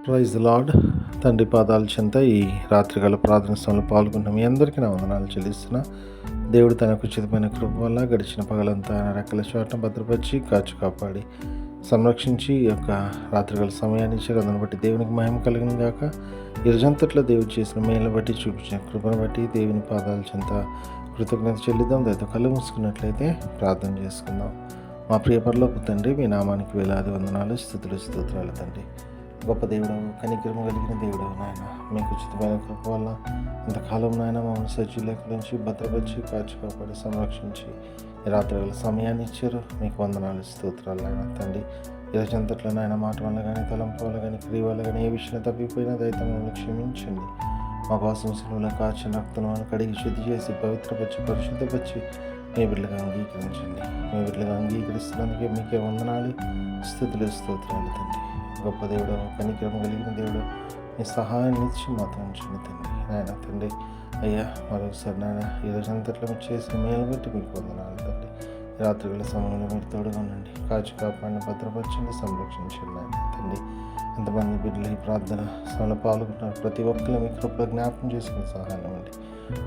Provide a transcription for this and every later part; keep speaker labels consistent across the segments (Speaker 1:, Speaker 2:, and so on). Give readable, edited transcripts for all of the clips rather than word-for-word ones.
Speaker 1: Praise the lord. తండ్రి పాదాల చెంత ఈ రాత్రికాల ప్రార్థన సమయంలో పాల్గొన్న మీ అందరికీ నా వందనాలు చెల్లిస్తున్నా. దేవుడు తనకు ఉచితమైన కృప వల్ల గడిచిన పగలంతా ఆయన రెక్కల చోటను భద్రపరిచి కాచి కాపాడి సంరక్షించి ఈ యొక్క రాత్రికాల సమయాన్ని ఇచ్చారు. అందుని బట్టి దేవునికి మహిమ కలిగిన గాక. ఈ రోజంతట్లో దేవుడు చేసిన మేలును బట్టి చూపించిన కృపను బట్టి దేవుని పాదాల చెంత కృతజ్ఞత చెల్లిద్దాం. దయతో కళ్ళు మూసుకున్నట్లయితే ప్రార్థన చేసుకుందాం. మా ప్రియ పరలోకపు తండ్రి, మీ నామానికి వేలాది వందనాలు, స్తుతులు స్తోత్రాలు తండ్రి. గొప్ప దేవుడు, కనికరము కలిగిన దేవుడు నాయన, మీకు ఉచితమైన కృప వల్ల ఇంతకాలం నాయన మమ్మల్ని సజ్జీలేఖ నుంచి భద్రపరిచి కాచి కాపాడి సంరక్షించి ఈ రాత్రివేళ సమయాన్ని ఇచ్చారు. మీకు వందనాలు, స్తోత్రాలు నాయన తండ్రి. ఈరోజంతట్లో నాయన మాట వల్ల కానీ, తలంపు వల్ల కానీ, క్రియ వల్ల కానీ ఏ విషయం తప్పిపోయినా దయతో మమ్మల్ని క్షమించండి. మా కోసం సిలువలో కాచిన రక్తం కడిగి శుద్ధి చేసి పవిత్రపరిచి పరిశుద్ధపరిచి మీ బిడ్డలుగా అంగీకరించండి. మీ బిడ్డలుగా అంగీకరిస్తున్నందుకే మీకే వందనాలు, స్తుతులు స్తోత్రాలు తండ్రి. గొప్ప దేవుడు, కనికరం కలిగిన దేవుడు, మీ సహాయాన్ని ఇచ్చి మాత్రం ఉంచండి తండ్రి. నాయన తండ్రి, అయ్యా మరొకసారి నాయన ఈరోజంతట్లో మీరు చేసిన మేలు బట్టి మీకు వందనాలు తండ్రి. రాత్రివేళ సమయంలో మీరు తోడుగా ఉండండి, కాచి కాపాడిని భద్రపరచండి, సంరక్షించండి నాయన తండ్రి. ఎంతమంది బిడ్డలు ఈ ప్రార్థన సమయంలో పాల్గొంటున్నారు, ప్రతి ఒక్కరు మీ కృపలో జ్ఞాపకం చేసుకుని సహాయం ఇవ్వండి.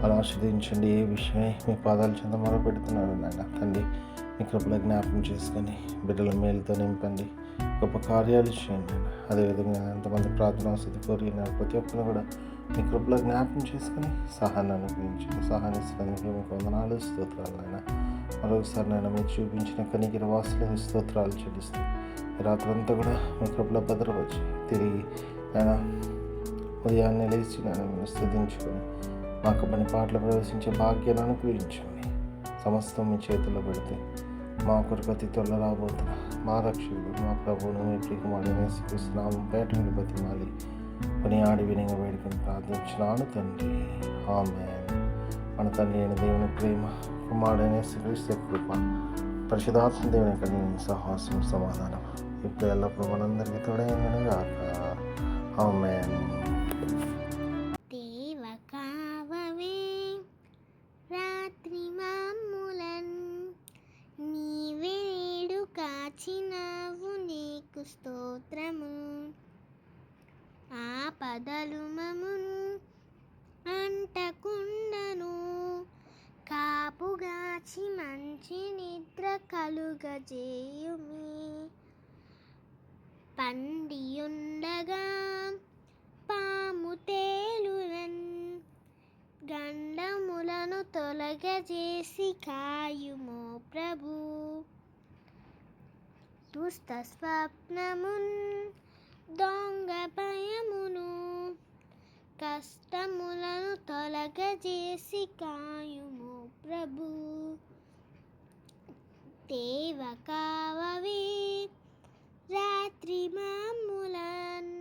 Speaker 1: అలా ఆశీర్వదించండి. ఏ విషయమై మీ పాదాల చెంత మొరపెడుతున్నాడు నాయన తండ్రి, మీ కృపలో జ్ఞాపకం చేసుకొని బిడ్డల మేలుతో నింపండి, గొప్ప కార్యాలు చేయండి. అదేవిధంగా ఎంతమంది ప్రార్థన వసతి కోరినారు, ప్రతి ఒక్కరు కూడా మీ కృపలో జ్ఞాపకం చేసుకుని సహాయాన్ని అనుగ్రహించండి. సహాయాన్ని ఇస్తున్నందుకు మీకు వందనాలు, స్తోత్రాలు నాయన. మరొకసారి నాయన మీరు చూపించిన కనికర వాసులకు స్తోత్రాలు చెల్లిస్తూ ఈ రాత్రంతా కూడా మీ కృపలో భద్రపరిచి తిరిగి ఆయన ఉదయాన్నే లేచి నేను మీరు స్తుతించుకొని మాకు పని పాటలు ప్రవేశించే భాగ్యాన్ని అనుగ్రహించుకొని సమస్తం మీ చేతుల్లో పెడితే మా కొరకు అతి త్వరలో రాబోతున్న మా రక్షకుడు, మా ప్రభువును, మీ ప్రియకుమారుడైన యేసుక్రీస్తు నామం పేటను బతిమాలి పని ఆడి వినంగా వేడుకొని ప్రార్థించినాను తండ్రి, ఆమేన్. మన తండ్రి అయిన దేవుని ప్రేమ, కుమారుడైన యేసుక్రీస్తు కృప, పరిశుద్ధాత్మ దేవుని కలిగిన సహవాసం, సమాధానం ఇప్పుడు ఎల్లప్పుడూ మనందరికీ తోడైందని గాక, ఆమేన్.
Speaker 2: కాచినావు నీకు స్తోత్రము, ఆపదలు మమును అంటకుండను, కాపుగాచి మంచి నిద్ర కలుగజేయుమి. పండియుండగా పాము తేలునన్, గండములను తొలగజేసి కాయుమో ప్రభు. దుష్ట స్వప్నమున్ దొంగ భయమును, కష్టములను తొలగజేసి కాయుము ప్రభు. దేవ కావవే రాత్రి మమ్ములన్,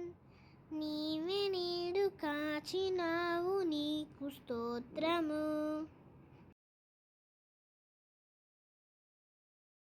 Speaker 2: నీవే నేడు కాచినావు నీకు స్తోత్రము.